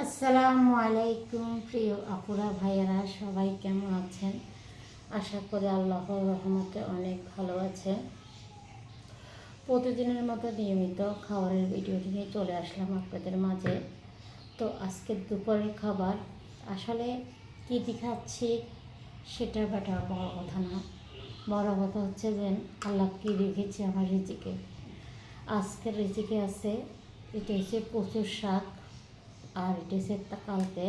আসসালামু আলাইকুম প্রিয় আপুরা ভাইয়েরা, সবাই কেমন আছেন? আশা করি আল্লাহর রহমতে অনেক ভালো আছে। প্রতিদিনের মতো নিয়মিত খাবারের ভিডিওটি নিয়ে চলে আসলাম আপনাদের মাঝে। তো আজকের দুপুরের খাবার আসলে কী খাচ্ছি সেটা ব্যাটা বড় কথা না, বড় কথা হচ্ছে যে আল্লাহ কী রেখেছে আমার রিজিকে। আজকের রিজিকে আছে, এটা হচ্ছে প্রচুর শাক, আর এটা হচ্ছে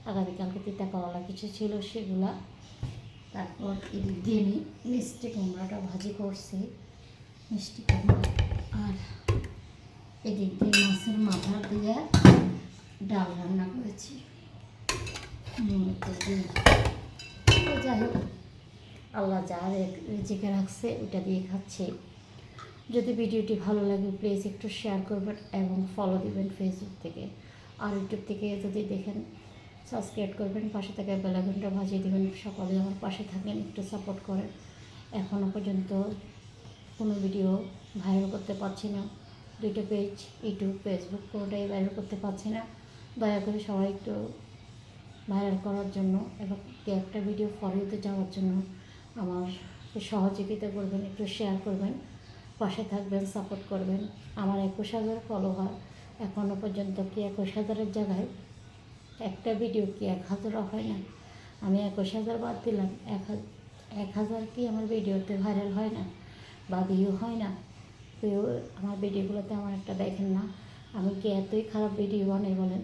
আগামীকালকে তিতা করলা কিছু ছিল সেগুলা। তারপর এদিক দিয়ে আমি মিষ্টি কুমড়াটা ভাজি করছি, মিষ্টি কুমড়া। আর এদিক দিয়ে মাছের মাথা দিয়ে ডাল রান্না করেছি। যাই হোক, আল্লাহ যা রেজেকে রাখছে ওটা দিয়ে খাচ্ছি। যদি ভিডিওটি ভালো লাগে প্লিজ একটু শেয়ার করবেন এবং ফলো দিবেন ফেসবুক থেকে। আর ইউটিউব থেকে যদি দেখেন সাবস্ক্রাইব করবেন, পাশে থেকে বেল আইকনটা বাজিয়ে দেবেন। সকলে আমার পাশে থাকেন, একটু সাপোর্ট করেন। এখনও পর্যন্ত কোনো ভিডিও ভাইরাল করতে পারছি না, দুইটা পেজ ইউটিউব ফেসবুক কোনোটাই ভাইরাল করতে পারছি না। দয়া করে সবাই একটু ভাইরাল করার জন্য এবং একটা ভিডিও ফলোতে যাওয়ার জন্য আমার সহযোগিতা করবেন, একটু শেয়ার করবেন, পাশে থাকবেন, সাপোর্ট করবেন। আমার 21,000 ফলোয়ার, এখনও পর্যন্ত কি 21,000-এর জায়গায় একটা ভিডিও কি 1,000 হয় না? আমি 21,000 বাদ দিলাম, 1,000 কি আমার ভিডিওতে ভাইরাল হয় না বা ভিউ হয় না? কেউ আমার ভিডিওগুলোতে আমার একটা দেখেন না? আমি কি এতই খারাপ ভিডিও বানাই বলেন?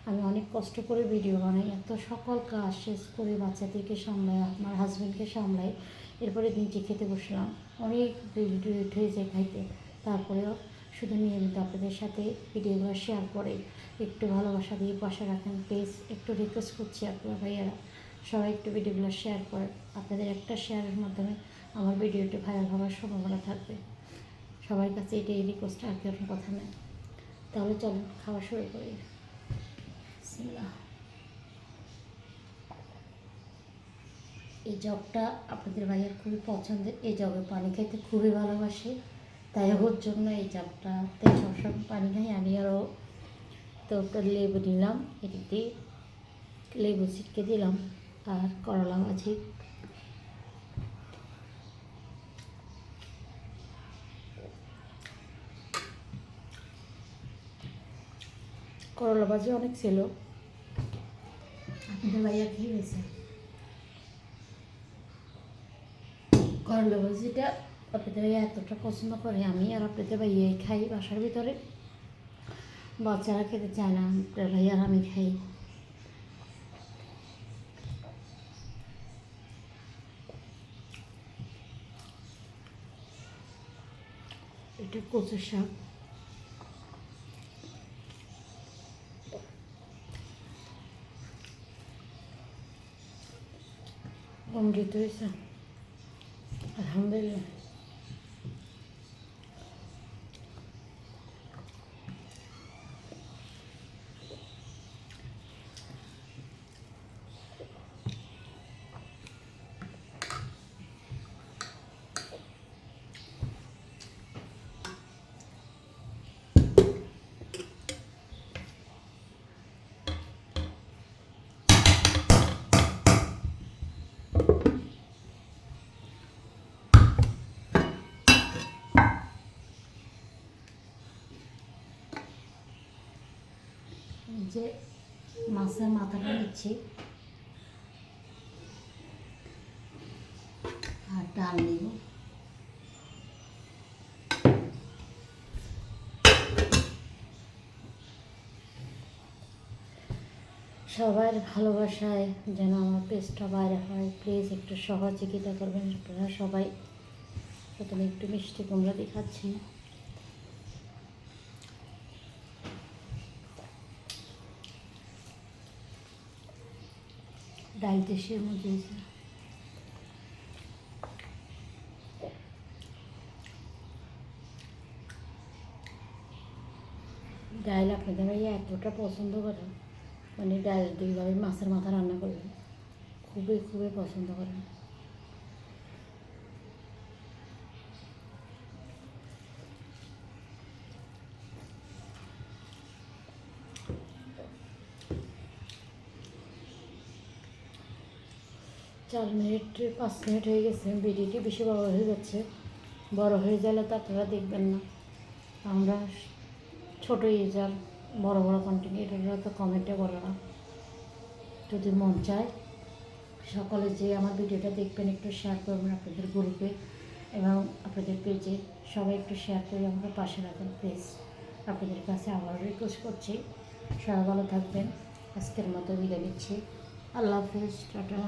আমি অনেক কষ্ট করে ভিডিও বানাই, এত সকল কাজ শেষ করে বাচ্চাদেরকে সামলাই, আমার হাজব্যান্ডকে সামলাই, এরপরে নিচে খেতে বসলাম, অনেক ভিডিও উঠে যায় খাইতে। তারপরেও শুধু নিয়মিত আপনাদের সাথে ভিডিওগুলো শেয়ার করে একটু ভালোবাসা দিয়ে পাশে রাখেন প্লিজ। একটু রিকোয়েস্ট করছি আপনারা ভাইয়ারা, সবাই একটু ভিডিওগুলো শেয়ার করেন। আপনাদের একটা শেয়ারের মাধ্যমে আমার ভিডিওটি ভাইরাল হওয়ার সম্ভাবনা থাকবে। সবার কাছে এটাই রিকোয়েস্ট, আর কেমন কথা নেই। তাহলে চলুন খাওয়া শুরু করি। বিসমিল্লাহ। এই জগটা আপনাদের ভাইয়ার খুবই পছন্দের, এই জগে পানি খেতে খুবই ভালোবাসে, তাই ওর জন্য এই জগটাতে সবসময় পানি খাই আমি। আরও তো একটা লেবু নিলাম, এদিক দিয়ে লেবু ছিটকে দিলাম, আর করলা ভাজি। করলা ভাজি অনেক ছিল, আপনাদের ভাইয়া খেয়ে গেছে। করলা ভাজিটা আপনাদের ভাইয়া এতটা পছন্দ করে, আমি আর আপনাদের ভাইয়াই খাই বাসার ভিতরে, বাচ্চারা খেতে চায় না, আপনাদের ভাইয়া আর আমি খাই। এটা কচু শাক, অমৃত হয়েছে আলহামদুলিল্লাহ। যে মাছের মাথাটা নিচ্ছি আর ডাল নেব। সবার ভালোবাসায় যেন আমার পেজটা বাইরে হয়, প্লিজ একটু সহযোগিতা করবেন আপনারা সবাই। প্রথমে একটু মিষ্টি কুমড়া দেখাচ্ছি, ডাল দেশের মধ্যে ডাল আপনাদের ভাইয়া এতটা পছন্দ করে, মানে ডাল দুইভাবে মাছের মাথা রান্না করবেন, খুবই খুবই পছন্দ করেন। 4 মিনিট 5 মিনিট হয়ে গেছে, ভিডিওটি বেশি বড় হয়ে যাচ্ছে। বড় হয়ে গেলে তো আপনারা দেখবেন না। আমরা ছোটো ইউজার, বড় বড় কন্টেন্ট এটারা তো কমেন্টে বলে না। যদি মন চায় সকলে যে আমার ভিডিওটা দেখবেন, একটু শেয়ার করবেন আপনাদের গ্রুপে এবং আপনাদের পেজে। সবাই একটু শেয়ার করে আমাকে পাশে রাখেন প্লিজ। আপনাদের কাছে আবার রিকোয়েস্ট করছি। সবাই ভালো থাকবেন। আজকের মতো বিদায় নিচ্ছি। আল্লাহ হাফিজ, টাটা।